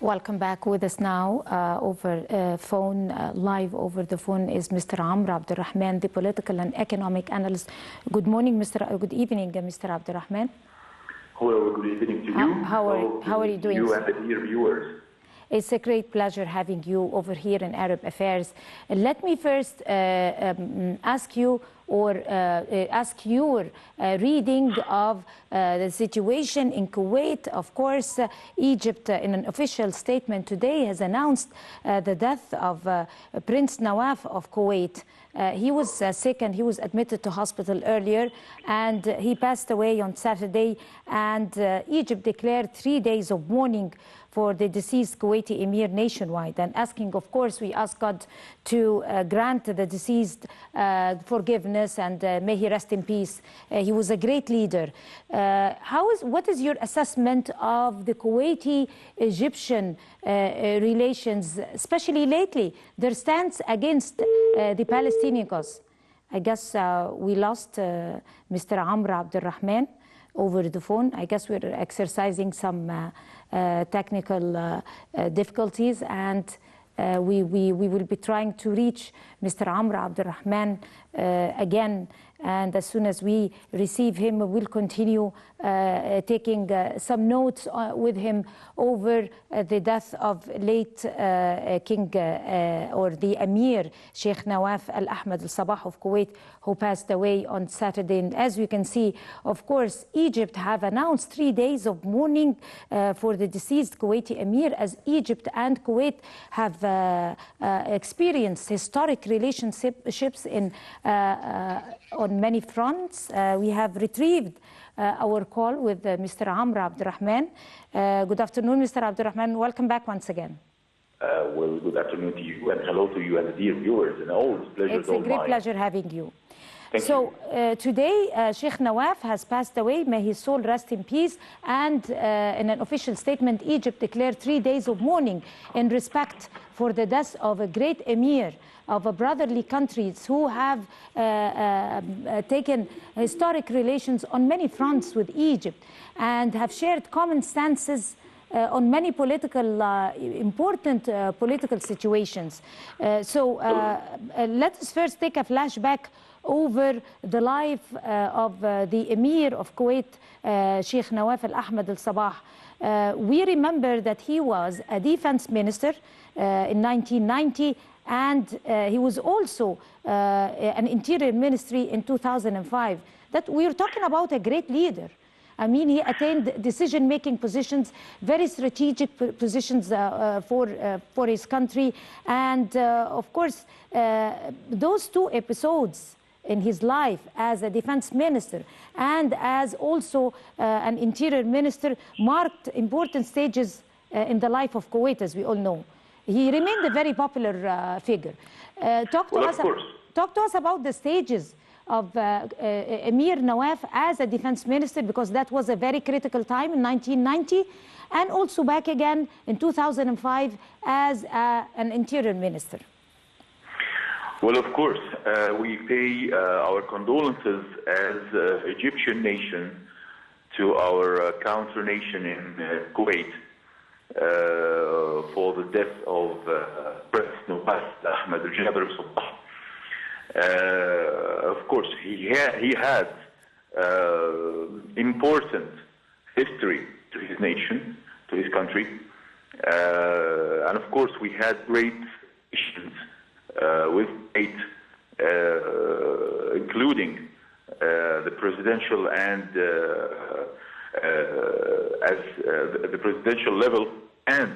Welcome back. With us now over phone, live over the phone, is Mr. Abdel Rahman, the political and economic analyst. Good morning, Good evening, Mr. Abdel Rahman. Hello, good evening to you. How are you doing? You and the dear viewers. It's a great pleasure having you over here in Arab Affairs. Let me first ask you ask your reading of the situation in Kuwait. Of course, Egypt, in an official statement today, has announced the death of Prince Nawaf of Kuwait. He was sick and he was admitted to hospital earlier, and he passed away on Saturday. And Egypt declared 3 days of mourning for the deceased Kuwaiti Emir nationwide, and asking, of course, we ask God to grant the deceased forgiveness, and may he rest in peace. He was a great leader. What is your assessment of the Kuwaiti-Egyptian relations, especially lately, their stance against the Palestinian cause? I guess we lost Mr. Abdel Rahman over the phone. I guess we're exercising some technical difficulties, and we will be trying to reach Mr. Abdel Rahman again. And as soon as we receive him, we'll continue taking some notes with him over the death of late King or the Emir Sheikh Nawaf Al Ahmad Al Sabah of Kuwait, who passed away on Saturday. And as we can see, of course, Egypt have announced 3 days of mourning for the deceased Kuwaiti Emir, as Egypt and Kuwait have experienced historic relationships in on many fronts. We have retrieved our call with Mr. Abdel Rahman. Good afternoon, Mr. Abdel Rahman. Welcome back once again. Well, good afternoon to you, and hello to you and the dear viewers. And always pleasure. It's a great pleasure having you. Thank you. Today, Sheikh Nawaf has passed away. May his soul rest in peace. And in an official statement, Egypt declared 3 days of mourning in respect for the death of a great emir of a brotherly countries who have taken historic relations on many fronts with Egypt and have shared common stances on many important political situations. Let us first take a flashback over the life of the Emir of Kuwait, Sheikh Nawaf Al Ahmad Al Sabah. We remember that he was a defense minister in 1990, and he was also an interior ministry in 2005. That we're talking about a great leader. I mean, he attained decision-making positions, very strategic positions for his country. And of course, those two episodes in his life as a defense minister and as also an interior minister marked important stages in the life of Kuwait, as we all know. He remained a very popular figure. Talk to us about the stages of Emir Nawaf as a defense minister, because that was a very critical time in 1990, and also back again in 2005 as an interior minister. Well, of course, we pay our condolences as Egyptian nation to our counter nation in Kuwait for the death of Prince Nawaf Ahmad Al Sabah. Of course, he had important history to his nation, to his country, and of course we had great relations with Kuwait, including the presidential and the presidential level and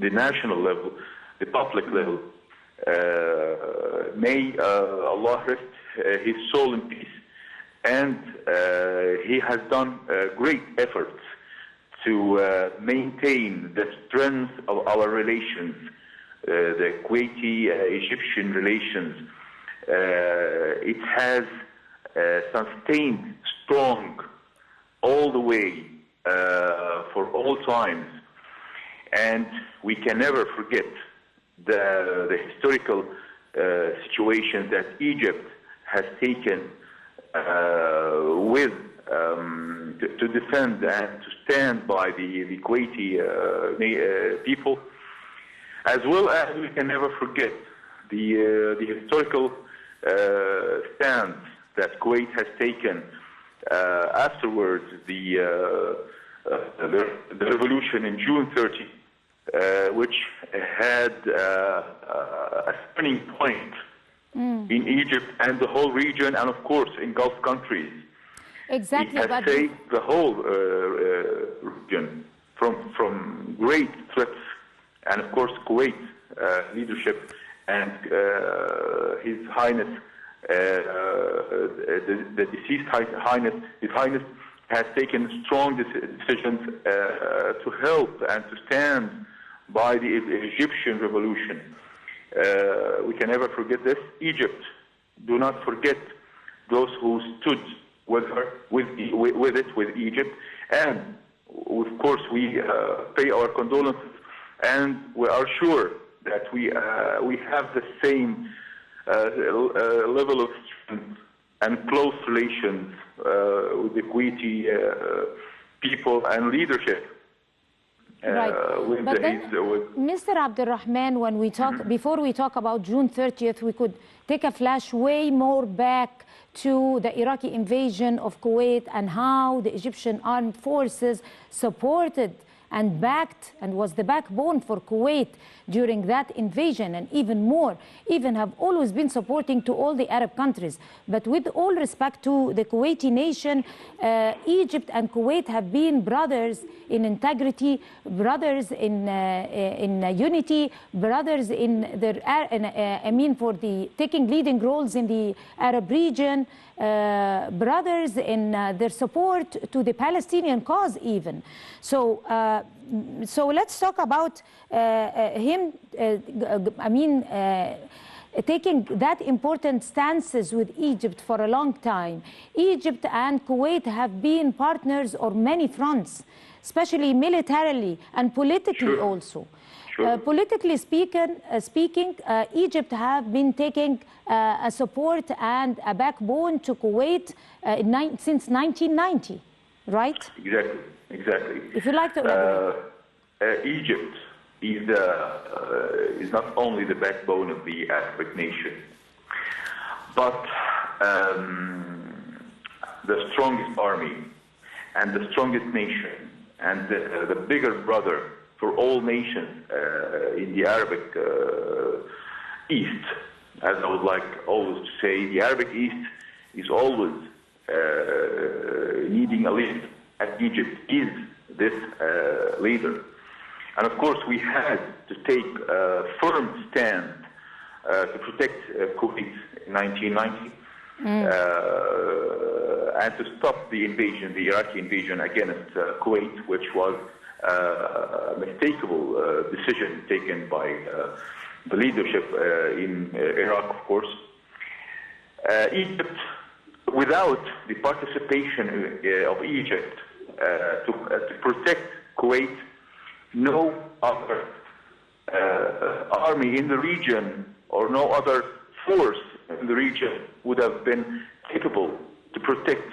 the national level, the public level. May Allah rest his soul in peace. And he has done great efforts to maintain the strength of our relations, the Kuwaiti-Egyptian relations. It has sustained strong all the way for all times. And we can never forget the historical situation that Egypt has taken with to defend and to stand by the Kuwaiti people, as well as we can never forget the historical stance that Kuwait has taken afterwards the revolution in June 30, which had a turning point in Egypt and the whole region, and of course in Gulf countries. Exactly. It has saved the whole region from great threats, and of course Kuwait leadership and His Highness, the deceased His Highness has taken strong decisions to help and to stand by the Egyptian revolution. We can never forget this. Egypt, do not forget those who stood with her, with Egypt, and of course we pay our condolences, and we are sure that we have the same level of strength and close relations with the Kuwaiti people and leadership. Right. But then, Mr. Abdel Rahman, when we talk, before we talk about June 30th, we could take a flash way more back to the Iraqi invasion of Kuwait and how the Egyptian armed forces supported and backed and was the backbone for Kuwait during that invasion, and even more, even have always been supporting to all the Arab countries. But with all respect to the Kuwaiti nation, Egypt and Kuwait have been brothers in integrity, brothers in unity, brothers in their, for the taking leading roles in the Arab region, brothers in their support to the Palestinian cause even. So let's talk about him, taking that important stances with Egypt for a long time. Egypt and Kuwait have been partners on many fronts, especially militarily and politically also. Sure. Politically speaking, Egypt have been taking a support and a backbone to Kuwait since 1990, right? Exactly. If you'd like to elaborate. Egypt is not only the backbone of the Arabic nation, but the strongest army and the strongest nation and the bigger brother for all nations in the Arabic East. As I would like always to say, the Arabic East is always needing a leader, and Egypt is this leader. And of course, we had to take a firm stand to protect Kuwait in 1990 and to stop the invasion, the Iraqi invasion against Kuwait, which was a mistakable decision taken by the leadership in Iraq, of course. Egypt, without the participation of Egypt to protect Kuwait, no other army in the region or no other force in the region would have been capable to protect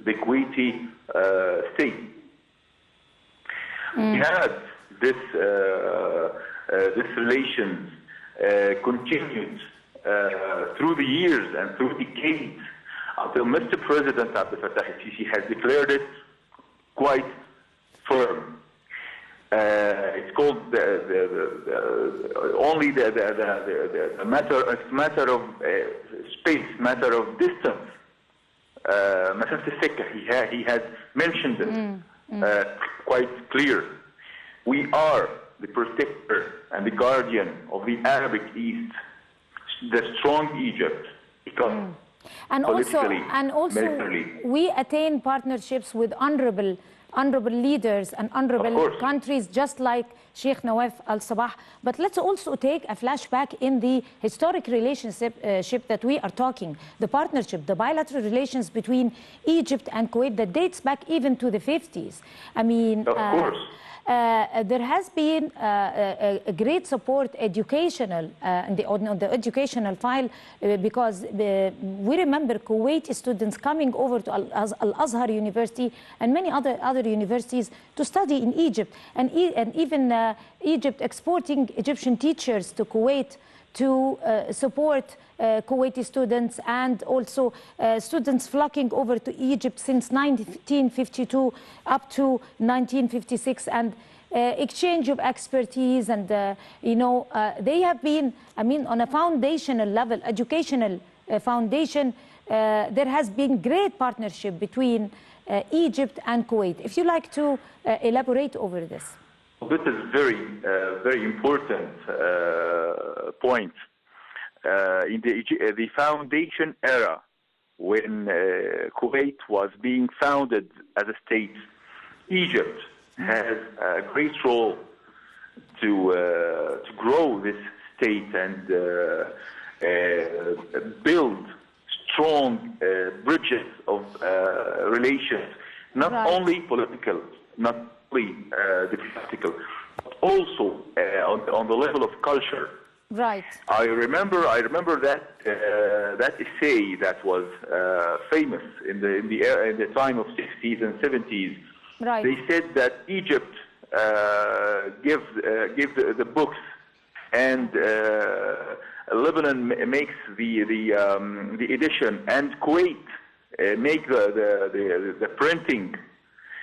the Kuwaiti state. We had this relations continued through the years and through decades until Mr. President Abdel Fattah al-Sisi has declared it quite firm. It's called only the matter. It's matter of space, matter of distance. He had mentioned it quite clear. We are the protector and the guardian of the Arabic East, the strong Egypt, because and also militarily. We attain partnerships with honorable leaders and honorable countries, just like Sheikh Nawaf al-Sabah. But let's also take a flashback in the historic relationship that we are talking, the partnership, the bilateral relations between Egypt and Kuwait that dates back even to the 50s. I mean, of course. there has been a great support educational on the educational file because we remember Kuwaiti students coming over to Al-Azhar University and many other universities to study in Egypt, and even Egypt exporting Egyptian teachers to Kuwait to support Kuwaiti students, and also students flocking over to Egypt since 1952 up to 1956, and exchange of expertise, and they have been, I mean, on a foundational level, educational foundation, there has been great partnership between Egypt and Kuwait. If you like to elaborate over this. This is very important point. In the foundation era, when Kuwait was being founded as a state, Egypt has a great role to grow this state and build strong bridges of relations, not only political, not only diplomatic, but also on the level of culture. Right. I remember that essay that was famous in the time of 60s and 70s. Right. They said that Egypt give the books, and Lebanon makes the edition, and Kuwait make the printing.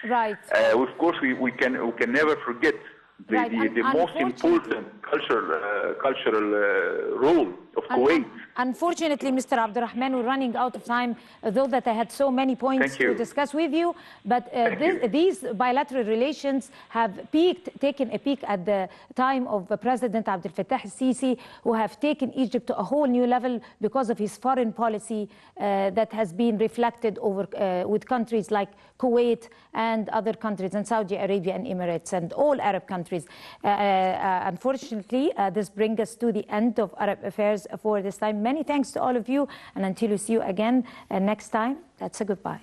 Right. Of course, we can never forget the most important cultural role of Kuwait. Unfortunately, Mr. Abdel Rahman, we're running out of time, though that I had so many points to discuss with you. But these bilateral relations have taken a peak at the time of President Abdel Fattah al-Sisi, who have taken Egypt to a whole new level because of his foreign policy that has been reflected over with countries like Kuwait and other countries, and Saudi Arabia and Emirates and all Arab countries. Unfortunately, this brings us to the end of Arab Affairs for this time. Many thanks to all of you, and until we see you again next time, that's a goodbye.